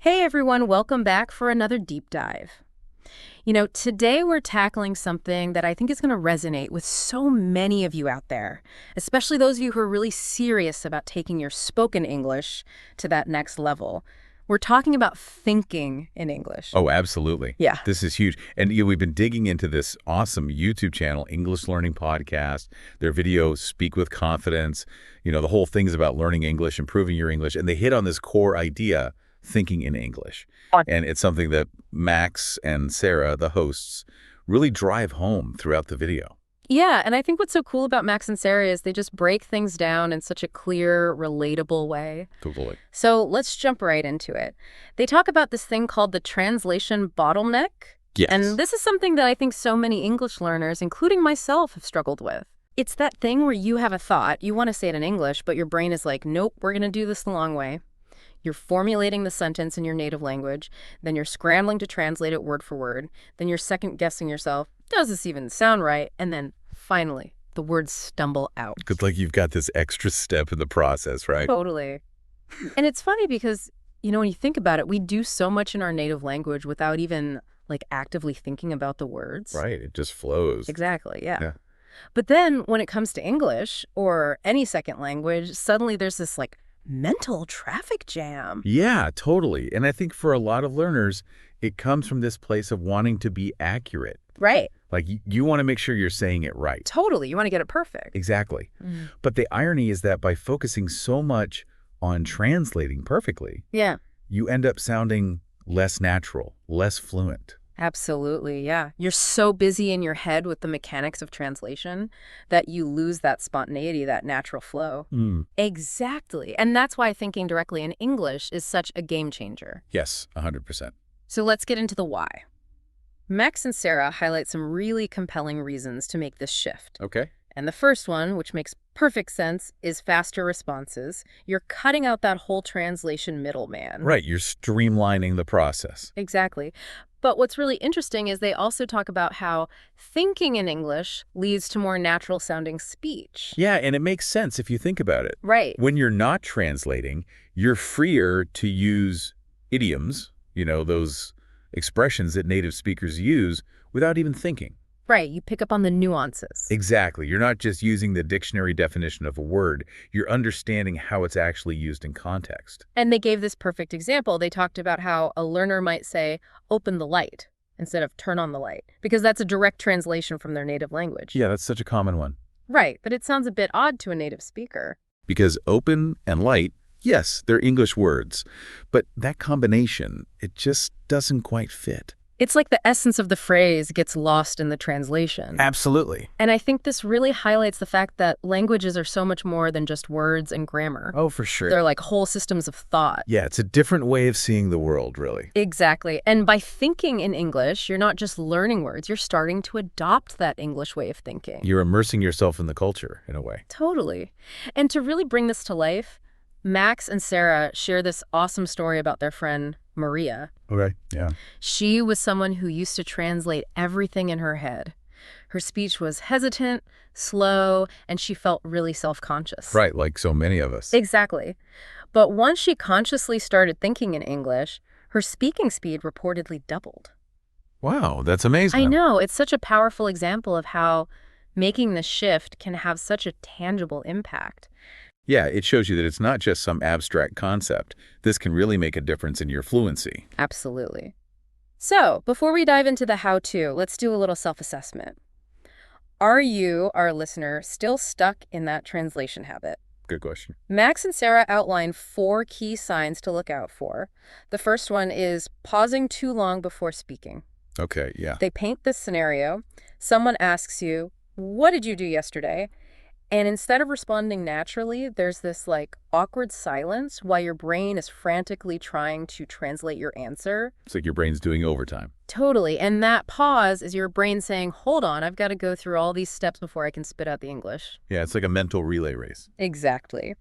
Hey everyone, welcome back for another deep dive. Today we're tackling something that I think is going to resonate with so many of you out there, especially those of you who are really serious about taking your spoken English to that next level. We're talking about thinking in English. Oh, absolutely. Yeah. This is huge. And we've been digging into this awesome YouTube channel, English Learning Podcast. Their videos speak with confidence. The whole thing is about learning English, improving your English. And they hit on this core idea, thinking in English. And it's something that Max and Sarah, the hosts, really drive home throughout the video. Yeah, and I think what's so cool about Max and Sarah is they just break things down in such a clear, relatable way. Totally. So let's jump right into it. They talk about this thing called the translation bottleneck. Yes. And this is something that I think so many English learners, including myself, have struggled with. It's that thing where you have a thought, you want to say it in English, but your brain is like, nope, we're going to do this the long way. You're formulating the sentence in your native language, then you're scrambling to translate it word for word, then you're second-guessing yourself, does this even sound right? And then, finally, the words stumble out. Because you've got this extra step in the process, right? Totally. And it's funny because, when you think about it, we do so much in our native language without even, actively thinking about the words. Right. It just flows. Exactly, yeah. But then, when it comes to English, or any second language, suddenly there's this, mental traffic jam. Yeah, totally. And I think for a lot of learners, it comes from this place of wanting to be accurate. Right. You want to make sure you're saying it right. Totally. You want to get it perfect. Exactly. But the irony is that by focusing so much on translating perfectly, you end up sounding less natural, less fluent. Absolutely, yeah. You're so busy in your head with the mechanics of translation that you lose that spontaneity, that natural flow. Exactly. And that's why thinking directly in English is such a game changer. Yes, 100%. So let's get into the why. Max and Sarah highlight some really compelling reasons to make this shift. Okay. And the first one, which makes perfect sense, is faster responses. You're cutting out that whole translation middleman. Right, you're streamlining the process. Exactly. But what's really interesting is they also talk about how thinking in English leads to more natural-sounding speech. Yeah, and it makes sense if you think about it. Right. When you're not translating, you're freer to use idioms, those expressions that native speakers use without even thinking. Right, you pick up on the nuances. Exactly. You're not just using the dictionary definition of a word. You're understanding how it's actually used in context. And they gave this perfect example. They talked about how a learner might say, open the light, instead of turn on the light, because that's a direct translation from their native language. Yeah, that's such a common one. Right, but it sounds a bit odd to a native speaker. Because open and light, yes, they're English words, but that combination, it just doesn't quite fit. It's like the essence of the phrase gets lost in the translation. Absolutely. And I think this really highlights the fact that languages are so much more than just words and grammar. Oh, for sure. They're like whole systems of thought. Yeah, it's a different way of seeing the world, really. Exactly. And by thinking in English, you're not just learning words, you're starting to adopt that English way of thinking. You're immersing yourself in the culture, in a way. Totally. And to really bring this to life, Max and Sarah share this awesome story about their friend, Maria. Okay, yeah. She was someone who used to translate everything in her head. Her speech was hesitant, slow, and she felt really self-conscious. Right, like so many of us. Exactly. But once she consciously started thinking in English, her speaking speed reportedly doubled. Wow, that's amazing. I know. It's such a powerful example of how making the shift can have such a tangible impact. Yeah, it shows you that it's not just some abstract concept. This can really make a difference in your fluency. Absolutely. So, before we dive into the how-to, let's do a little self-assessment. Are you, our listener, still stuck in that translation habit? Good question. Max and Sarah outline 4 key signs to look out for. The first one is pausing too long before speaking. Okay, yeah. They paint this scenario. Someone asks you, what did you do yesterday? And instead of responding naturally, there's this awkward silence while your brain is frantically trying to translate your answer. It's like your brain's doing overtime. Totally. And that pause is your brain saying, hold on, I've got to go through all these steps before I can spit out the English. Yeah, it's like a mental relay race. Exactly.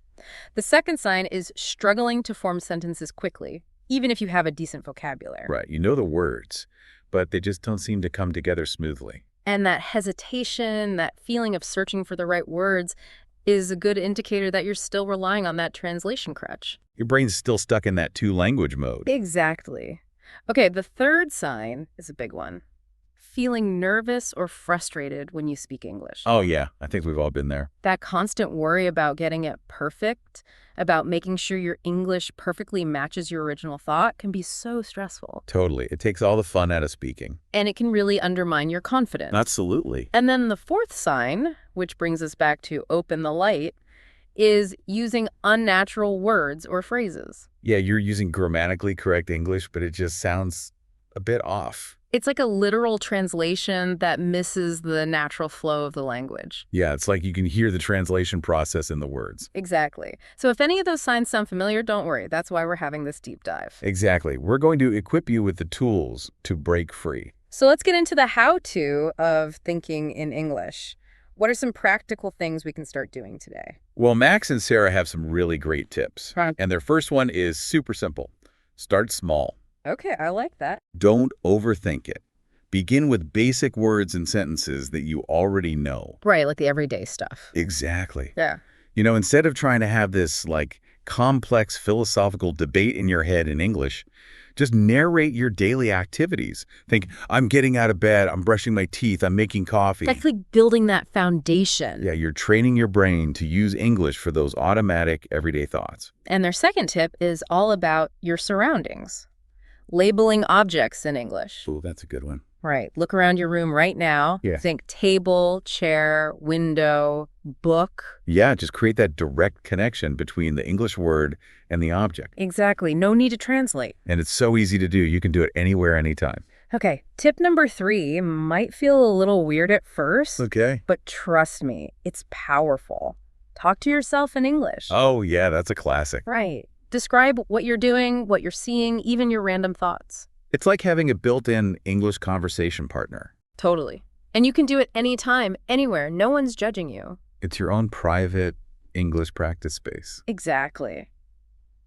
The second sign is struggling to form sentences quickly, even if you have a decent vocabulary. Right, you know the words, but they just don't seem to come together smoothly. And that hesitation, that feeling of searching for the right words, is a good indicator that you're still relying on that translation crutch. Your brain's still stuck in that two-language mode. Exactly. Okay, the third sign is a big one. Feeling nervous or frustrated when you speak English. Oh, yeah. I think we've all been there. That constant worry about getting it perfect, about making sure your English perfectly matches your original thought can be so stressful. Totally. It takes all the fun out of speaking. And it can really undermine your confidence. Absolutely. And then the fourth sign, which brings us back to open the light, is using unnatural words or phrases. Yeah, you're using grammatically correct English, but it just sounds a bit off. It's like a literal translation that misses the natural flow of the language. Yeah, it's like you can hear the translation process in the words. Exactly. So if any of those signs sound familiar, don't worry. That's why we're having this deep dive. Exactly. We're going to equip you with the tools to break free. So let's get into the how-to of thinking in English. What are some practical things we can start doing today? Well, Max and Sarah have some really great tips. Right. And their first one is super simple. Start small. Okay, I like that. Don't overthink it. Begin with basic words and sentences that you already know. Right, like the everyday stuff. Exactly. Yeah. You know, instead of trying to have this, complex philosophical debate in your head in English, just narrate your daily activities. Think, I'm getting out of bed, I'm brushing my teeth, I'm making coffee. That's like building that foundation. Yeah, you're training your brain to use English for those automatic, everyday thoughts. And their second tip is all about your surroundings. Labeling objects in English. Ooh, that's a good one. Right. Look around your room right now. Yeah. Think table, chair, window, book. Yeah, just create that direct connection between the English word and the object. Exactly. No need to translate. And it's so easy to do. You can do it anywhere, anytime. Okay. Tip number 3 might feel a little weird at first, Okay. but trust me, it's powerful. Talk to yourself in English. Oh, yeah, that's a classic. Right. Describe what you're doing, what you're seeing, even your random thoughts. It's like having a built-in English conversation partner. Totally. And you can do it anytime, anywhere. No one's judging you. It's your own private English practice space. Exactly.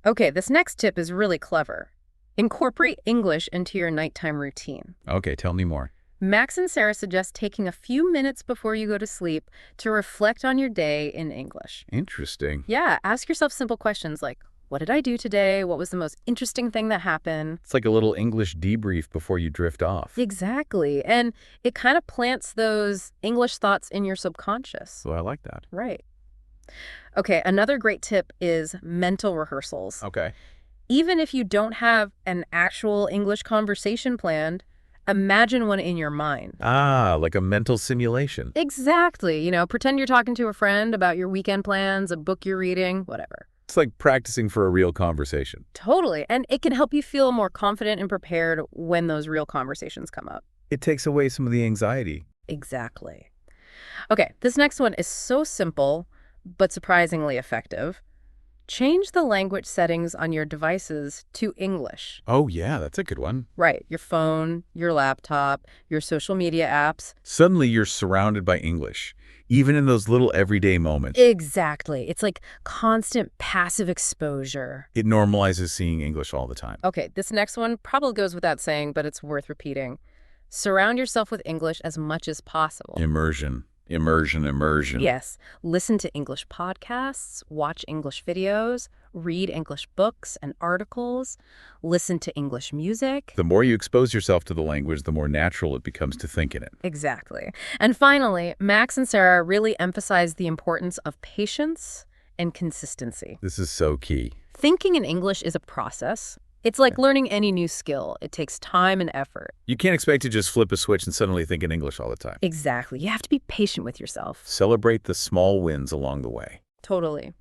Okay, this next tip is really clever. Incorporate English into your nighttime routine. Okay, tell me more. Max and Sarah suggest taking a few minutes before you go to sleep to reflect on your day in English. Interesting. Yeah, ask yourself simple questions like, what did I do today? What was the most interesting thing that happened? It's like a little English debrief before you drift off. Exactly. And it kind of plants those English thoughts in your subconscious. So I like that. Right. Okay, another great tip is mental rehearsals. Okay. Even if you don't have an actual English conversation planned, imagine one in your mind. Ah, like a mental simulation. Exactly. Pretend you're talking to a friend about your weekend plans, a book you're reading, whatever. It's like practicing for a real conversation. Totally. And it can help you feel more confident and prepared when those real conversations come up. It takes away some of the anxiety. Exactly. Okay, this next one is so simple, but surprisingly effective. Change the language settings on your devices to English. Oh, yeah, that's a good one. Right, your phone, your laptop, your social media apps. Suddenly you're surrounded by English, even in those little everyday moments. Exactly. It's like constant passive exposure. It normalizes seeing English all the time. Okay, this next one probably goes without saying, but it's worth repeating. Surround yourself with English as much as possible. Immersion. Immersion. Yes. Listen to English podcasts, watch English videos, read English books and articles, listen to English music. The more you expose yourself to the language, the more natural it becomes to think in it. Exactly. And finally, Max and Sarah really emphasize the importance of patience and consistency. This is so key. Thinking in English is a process. It's like learning any new skill. It takes time and effort. You can't expect to just flip a switch and suddenly think in English all the time. Exactly. You have to be patient with yourself. Celebrate the small wins along the way. Totally.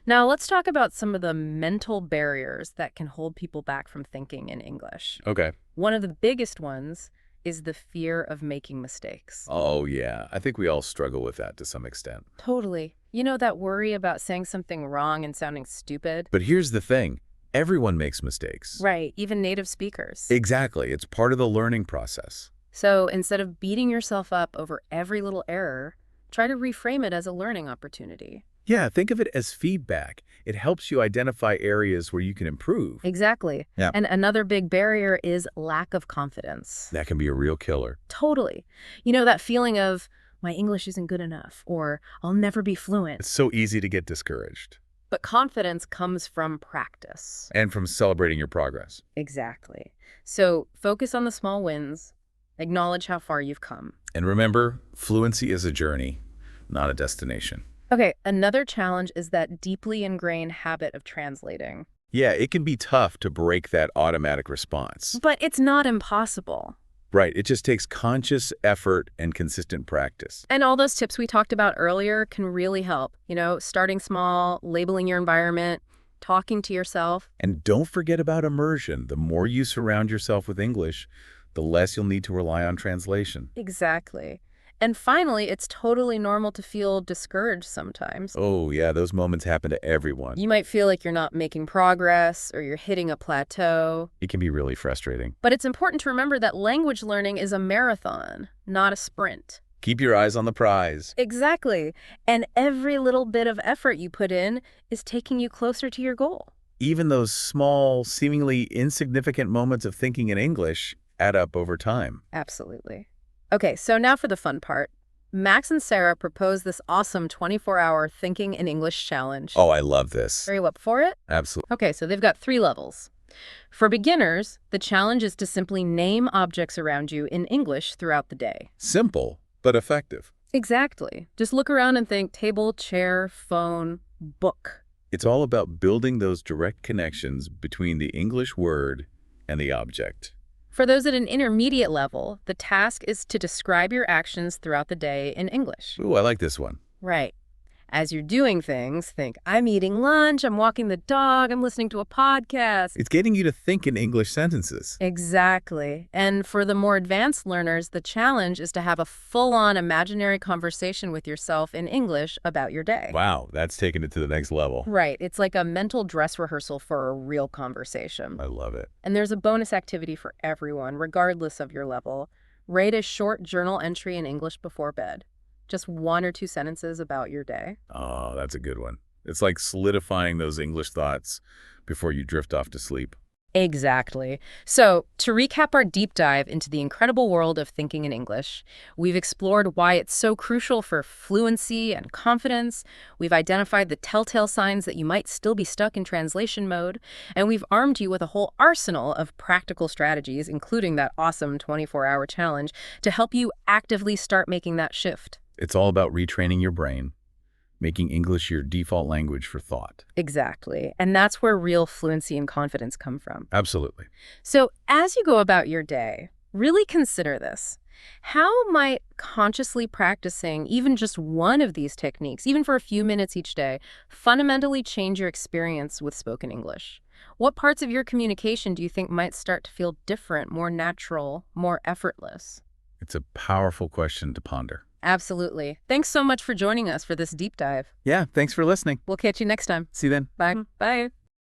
Now, let's talk about some of the mental barriers that can hold people back from thinking in English. Okay. One of the biggest ones is the fear of making mistakes. Oh, yeah. I think we all struggle with that to some extent. Totally. That worry about saying something wrong and sounding stupid? But here's the thing. Everyone makes mistakes. Right, even native speakers. Exactly. It's part of the learning process. So instead of beating yourself up over every little error, try to reframe it as a learning opportunity. Yeah, think of it as feedback. It helps you identify areas where you can improve. Exactly. Yeah. And another big barrier is lack of confidence. That can be a real killer. Totally. That feeling of, my English isn't good enough, or I'll never be fluent. It's so easy to get discouraged. But confidence comes from practice. And from celebrating your progress. Exactly. So focus on the small wins. Acknowledge how far you've come. And remember, fluency is a journey, not a destination. Okay, another challenge is that deeply ingrained habit of translating. Yeah, it can be tough to break that automatic response. But it's not impossible. Right, it just takes conscious effort and consistent practice. And all those tips we talked about earlier can really help. Starting small, labeling your environment, talking to yourself. And don't forget about immersion. The more you surround yourself with English, the less you'll need to rely on translation. Exactly. And finally, it's totally normal to feel discouraged sometimes. Oh, yeah, those moments happen to everyone. You might feel like you're not making progress or you're hitting a plateau. It can be really frustrating. But it's important to remember that language learning is a marathon, not a sprint. Keep your eyes on the prize. Exactly. And every little bit of effort you put in is taking you closer to your goal. Even those small, seemingly insignificant moments of thinking in English add up over time. Absolutely. Okay, so now for the fun part. Max and Sarah proposed this awesome 24-hour Thinking in English challenge. Oh, I love this. Are you up for it? Absolutely. Okay, so they've got 3 levels. For beginners, the challenge is to simply name objects around you in English throughout the day. Simple, but effective. Exactly. Just look around and think table, chair, phone, book. It's all about building those direct connections between the English word and the object. For those at an intermediate level, the task is to describe your actions throughout the day in English. Ooh, I like this one. Right. As you're doing things, think, I'm eating lunch, I'm walking the dog, I'm listening to a podcast. It's getting you to think in English sentences. Exactly. And for the more advanced learners, the challenge is to have a full-on imaginary conversation with yourself in English about your day. Wow, that's taking it to the next level. Right. It's like a mental dress rehearsal for a real conversation. I love it. And there's a bonus activity for everyone, regardless of your level. Write a short journal entry in English before bed. Just 1 or 2 sentences about your day. Oh, that's a good one. It's like solidifying those English thoughts before you drift off to sleep. Exactly. So, to recap our deep dive into the incredible world of thinking in English, we've explored why it's so crucial for fluency and confidence, we've identified the telltale signs that you might still be stuck in translation mode, and we've armed you with a whole arsenal of practical strategies, including that awesome 24-hour challenge, to help you actively start making that shift. It's all about retraining your brain, making English your default language for thought. Exactly. And that's where real fluency and confidence come from. Absolutely. So as you go about your day, really consider this. How might consciously practicing even just one of these techniques, even for a few minutes each day, fundamentally change your experience with spoken English? What parts of your communication do you think might start to feel different, more natural, more effortless? It's a powerful question to ponder. Absolutely. Thanks so much for joining us for this deep dive. Yeah, thanks for listening. We'll catch you next time. See you then. Bye. Bye.